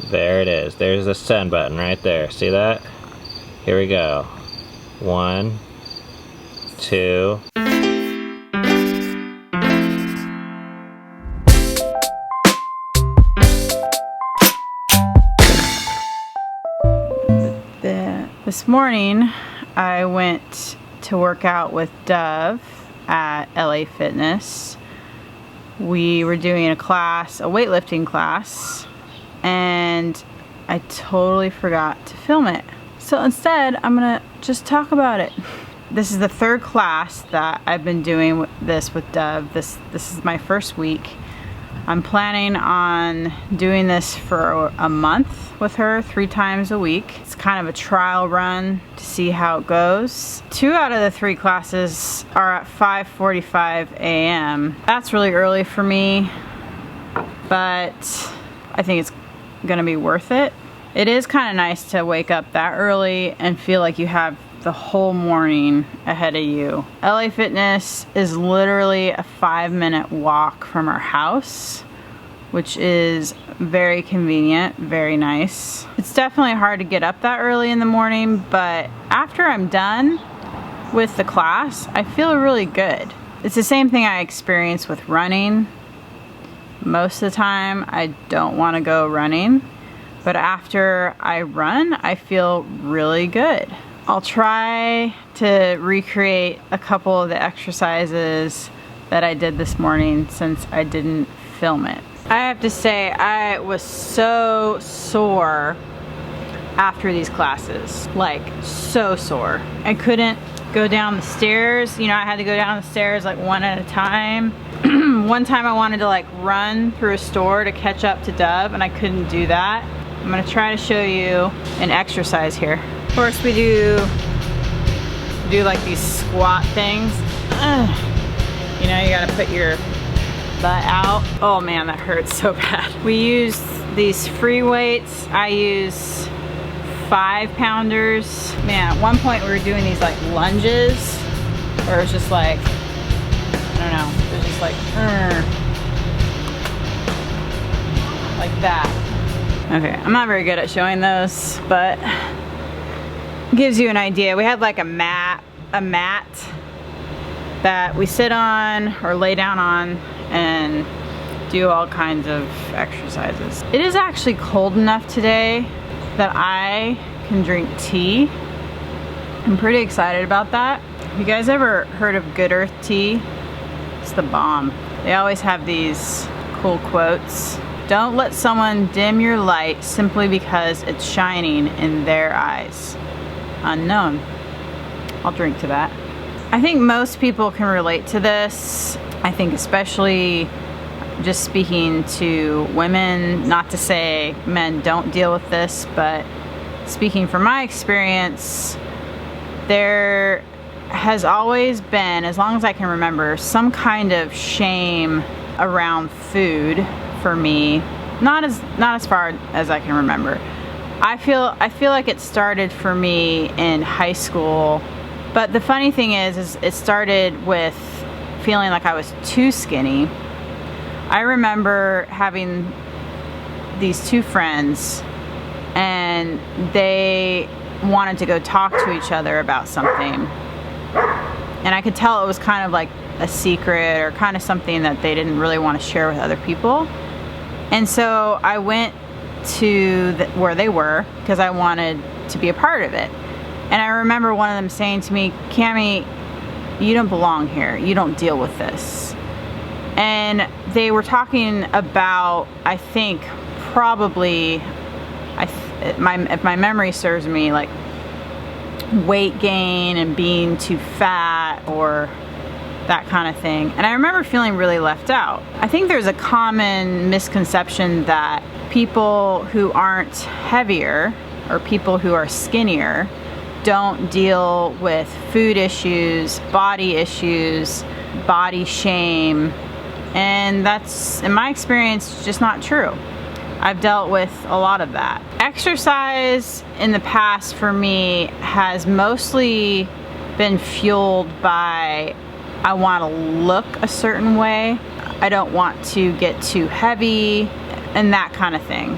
There it is. There's the send button right there. See that? Here we go. 1, 2. This morning, I went to work out with Dove at LA Fitness. We were doing a class, a weightlifting class, and I totally forgot to film it. So instead, I'm gonna just talk about it. This is the third class that I've been doing this with Dove. This is my first week. I'm planning on doing this for a month with her, 3 times a week. It's kind of a trial run to see how it goes. 2 out of the 3 classes are at 5:45 a.m. That's really early for me, but I think it's gonna be worth it. It is kind of nice to wake up that early and feel like you have the whole morning ahead of you. LA Fitness is literally a 5-minute walk from our house, which is very convenient, very nice. It's definitely hard to get up that early in the morning, but after I'm done with the class, I feel really good. It's the same thing I experience with running. Most of the time, I don't want to go running, but after I run, I feel really good. I'll try to recreate a couple of the exercises that I did this morning since I didn't film it. I have to say, I was so sore after these classes, like so sore. I couldn't go down the stairs. You know, I had to go down the stairs like one at a time. One time I wanted to like run through a store to catch up to Dove, and I couldn't do that. I'm gonna try to show you an exercise here. Of course, we do like these squat things. You know, you gotta put your butt out. Oh man, that hurts so bad. We use these free weights. I use 5-pounders. Man, at one point we were doing these like lunges, where it's just like, I don't know, it was just like that. Okay, I'm not very good at showing those, but gives you an idea. We had like a mat that we sit on or lay down on and do all kinds of exercises. It is actually cold enough today that I can drink tea. I'm pretty excited about that. You guys ever heard of Good Earth tea? It's the bomb. They always have these cool quotes. Don't let someone dim your light simply because it's shining in their eyes. Unknown. I'll drink to that. I think most people can relate to this. I think especially just speaking to women, not to say men don't deal with this, but speaking from my experience, there has always been, as long as I can remember, some kind of shame around food for me. Not as far as I can remember. I feel like it started for me in high school, but the funny thing is it started with feeling like I was too skinny. I remember having these 2 friends, and they wanted to go talk to each other about something, and I could tell it was kind of like a secret or kind of something that they didn't really want to share with other people. And so I went to where they were because I wanted to be a part of it. And I remember one of them saying to me, "Cammie, you don't belong here. You don't deal with this." And they were talking about, I think, probably, if my memory serves me, like weight gain and being too fat or that kind of thing. And I remember feeling really left out. I think there's a common misconception that people who aren't heavier or people who are skinnier don't deal with food issues, body shame, and that's, in my experience, just not true. I've dealt with a lot of that. Exercise in the past for me has mostly been fueled by, I want to look a certain way, I don't want to get too heavy, and that kind of thing.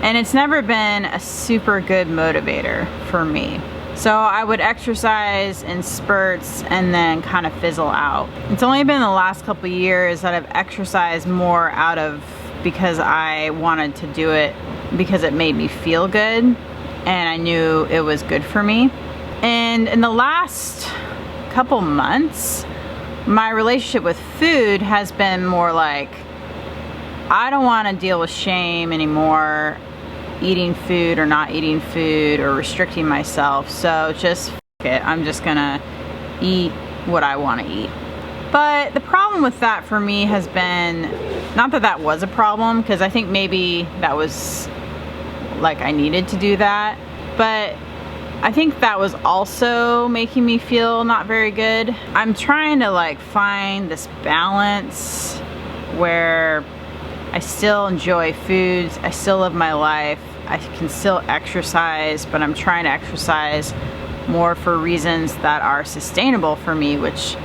And it's never been a super good motivator for me. So I would exercise in spurts and then kind of fizzle out. It's only been the last couple years that I've exercised more out of because I wanted to do it because it made me feel good and I knew it was good for me. And in the last couple months, my relationship with food has been more like, I don't want to deal with shame anymore, eating food or not eating food or restricting myself. So just f it, I'm just gonna eat what I want to eat. But the problem with that for me has been, not that that was a problem, because I think maybe that was like I needed to do that, but I think that was also making me feel not very good. I'm trying to like find this balance where I still enjoy foods, I still live my life, I can still exercise, but I'm trying to exercise more for reasons that are sustainable for me, which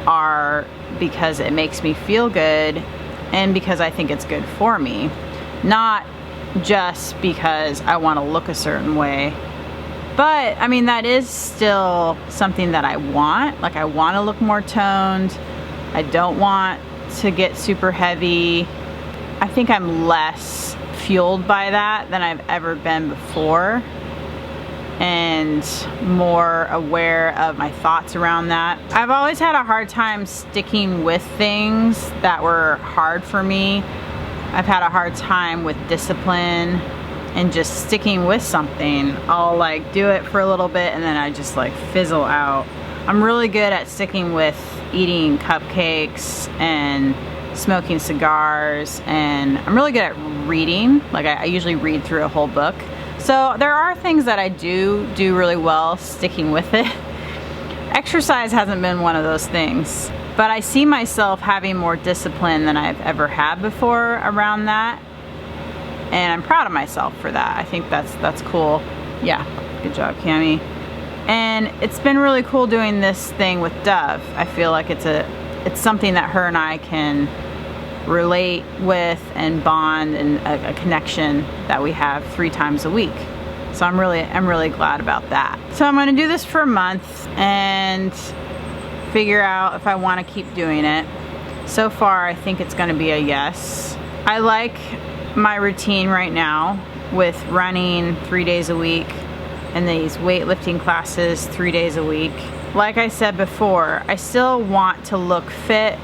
are because it makes me feel good and because I think it's good for me, not just because I want to look a certain way. But I mean, that is still something that I want. Like, I want to look more toned. I don't want to get super heavy. I think I'm less fueled by that than I've ever been before, and more aware of my thoughts around that. I've always had a hard time sticking with things that were hard for me. I've had a hard time with discipline and just sticking with something. I'll like do it for a little bit and then I just like fizzle out. I'm really good at sticking with eating cupcakes and smoking cigars, and I'm really good at reading. Like I usually read through a whole book. So there are things that I do really well sticking with it. Exercise hasn't been one of those things, but I see myself having more discipline than I've ever had before around that, and I'm proud of myself for that. I think that's cool. Yeah, good job, Cami. And it's been really cool doing this thing with Dove. I feel like it's something that her and I can relate with and bond, and a connection that we have 3 times a week. So I'm really glad about that. So I'm going to do this for a month and figure out if I want to keep doing it. So far I think it's going to be a yes. I like my routine right now with running 3 days a week and these weightlifting classes 3 days a week. Like I said before, I still want to look fit,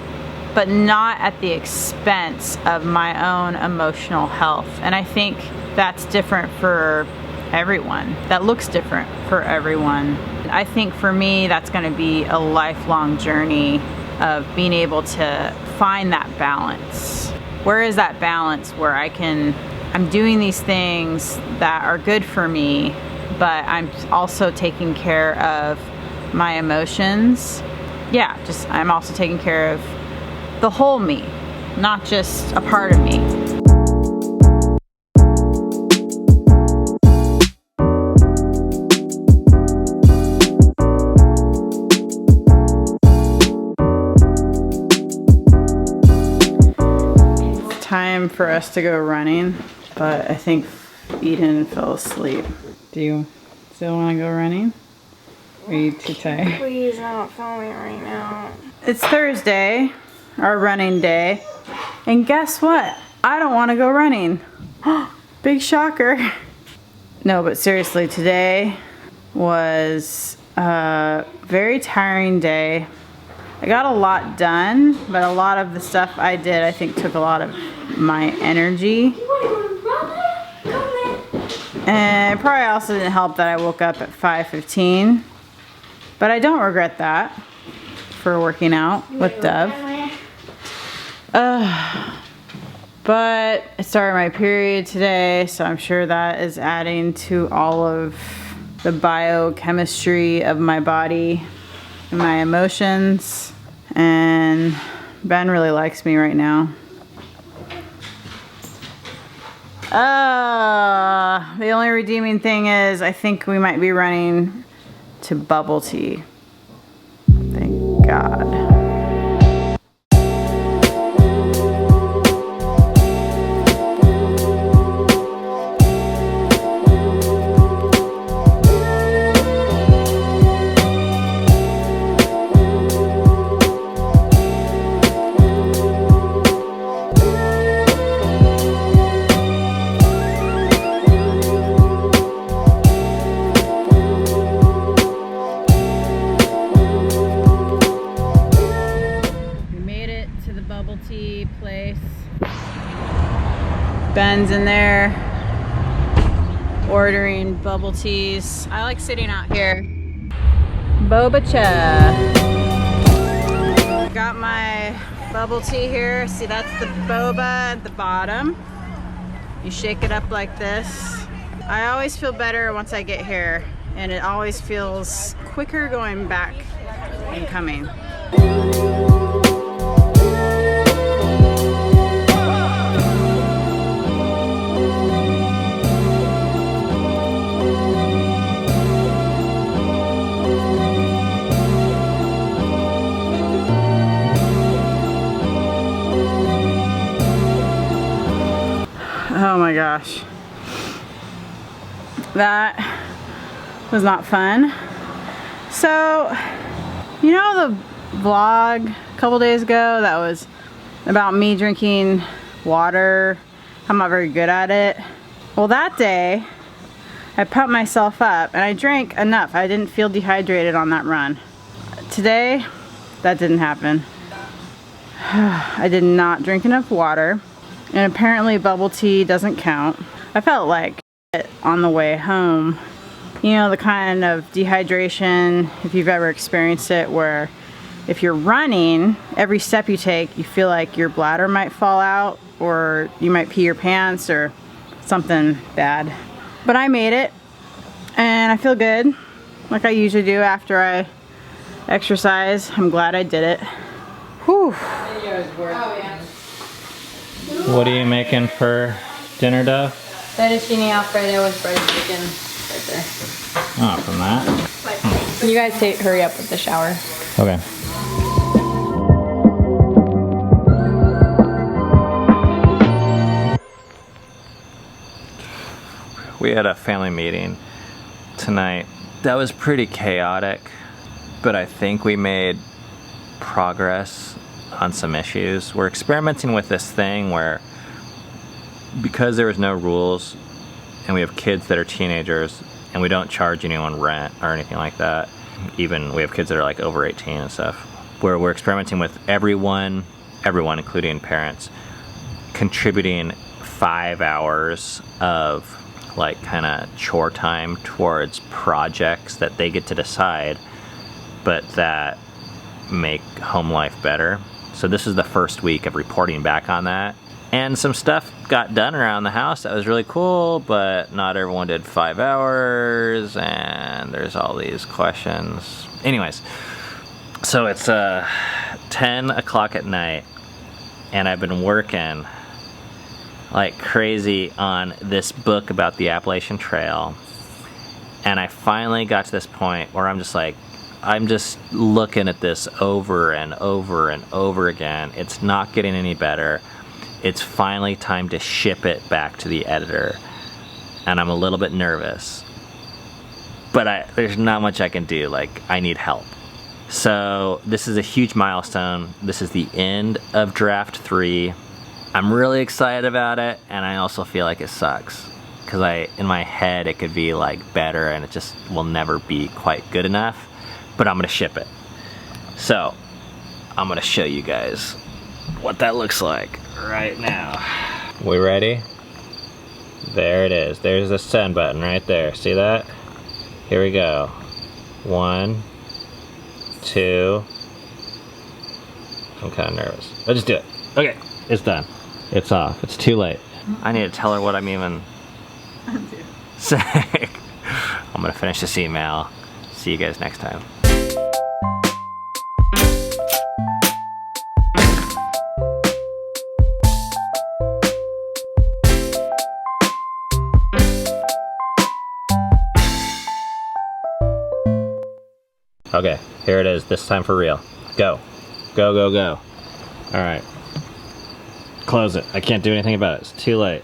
but not at the expense of my own emotional health. And I think that's different for everyone. That looks different for everyone. I think for me, that's gonna be a lifelong journey of being able to find that balance. Where is that balance where I'm doing these things that are good for me, but I'm also taking care of my emotions. Yeah, I'm also taking care of the whole me, not just a part of me. It's time for us to go running, but I think Eden fell asleep. Do you still want to go running? Are you too tired? Please don't film me right now. It's Thursday, our running day, and guess what? I don't want to go running. Big shocker. No, but seriously, today was a very tiring day. I got a lot done, but a lot of the stuff I did, I think, took a lot of my energy. And it probably also didn't help that I woke up at 5:15. But I don't regret that for working out with Dove. But I started my period today, so I'm sure that is adding to all of the biochemistry of my body and my emotions. And Ben really likes me right now. The only redeeming thing is I think we might be running to bubble tea. Thank God. Ben's in there ordering bubble teas. I like sitting out here. Boba cha. Got my bubble tea here. See, that's the boba at the bottom. You shake it up like this. I always feel better once I get here, and it always feels quicker going back and coming. Oh my gosh. That was not fun. So, you know the vlog a couple days ago that was about me drinking water? I'm not very good at it. Well, that day I pumped myself up and I drank enough. I didn't feel dehydrated on that run. Today, that didn't happen. I did not drink enough water, and apparently bubble tea doesn't count. I felt like it on the way home. You know, the kind of dehydration, if you've ever experienced it, where if you're running, every step you take, you feel like your bladder might fall out, or you might pee your pants, or something bad. But I made it, and I feel good, like I usually do after I exercise. I'm glad I did it. Whew. What are you making for dinner, Dove? Fettuccine Alfredo with fried chicken right there. Oh, from that? You guys hurry up with the shower. Okay. We had a family meeting tonight that was pretty chaotic, but I think we made progress on some issues. We're experimenting with this thing where, because there was no rules and we have kids that are teenagers and we don't charge anyone rent or anything like that, even we have kids that are like over 18 and stuff, where we're experimenting with everyone including parents, contributing 5 hours of like kind of chore time towards projects that they get to decide, but that make home life better. So this is the first week of reporting back on that. And some stuff got done around the house that was really cool, but not everyone did 5 hours, and there's all these questions. Anyways, so it's 10 o'clock at night, and I've been working like crazy on this book about the Appalachian Trail. And I finally got to this point where I'm just looking at this over and over and over again. It's not getting any better. It's finally time to ship it back to the editor. And I'm a little bit nervous. But there's not much I can do. Like, I need help. So this is a huge milestone. This is the end of draft 3. I'm really excited about it, and I also feel like it sucks. Because in my head, it could be like better, and it just will never be quite good enough. But I'm gonna ship it. So, I'm gonna show you guys what that looks like right now. We ready? There it is. There's the send button right there. See that? Here we go. 1, 2. I'm kind of nervous. Let's just do it. Okay, it's done. It's off. It's too late. I need to tell her what I'm even saying. I'm gonna finish this email. See you guys next time. Okay, here it is, this time for real. Go. Go, go, go. All right. Close it. I can't do anything about it. It's too late.